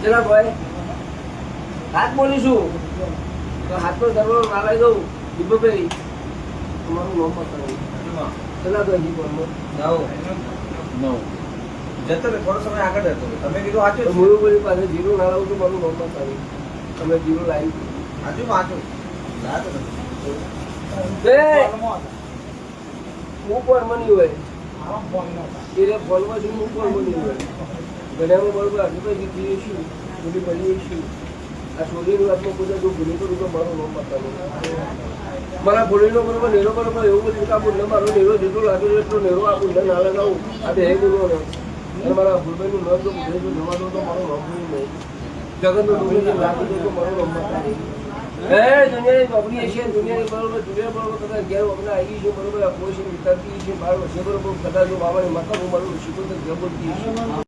ચલા ભાઈ હાથ બોલીશું તો હાથનો દરવાજો ના લઈ દઉં દીપકભાઈ તમારું નામ બતાવો ચલા તો હજી પણ જતો ને થોડો સમય આગળ જતો તમે કીધું સાચું મુરુબરી પાસે જીરો ના લાવું તો મારું નામ બતાવ્યું તમે જીરો લાવી સાચું સાચું હું પણ મની હોય એટલે ફોનમાં છું હું પણ મની હોય ઘણામાં બરોબર આજુબાજુ જઈએ છીએ ભૂલી મળીએ છીએ આ છોડીની વાતમાં પૂછે જો ભૂલી કરું તો મારું નામ બતાવું મારા ભૂલીનો બરોબર નેરો બરોબર એવું બધું કે આ બુલ્લે મારો નેરો જેટલો લાગ્યો એટલો નેરો આ બુલ્લે ના લગાવું આ બે ગુનો ને અને મારા ભૂલભાઈનું નામ જો ભૂલે જો જમા દો તો મારો નામ ભૂલી નહીં જગતનો ડુંગળી જે લાગી દો તો મારો નામ બતાવી દુનિયાની નોકરી છે દુનિયાની બરોબર દુનિયા બરોબર કદાચ ઘેર વગર આવી છે બરોબર આ પોષણ વિતારતી છે 12 વર્ષે બરોબર કદાચ જો બાબાની માતા હું મારું શીખું તો ઘેર બોલતી છે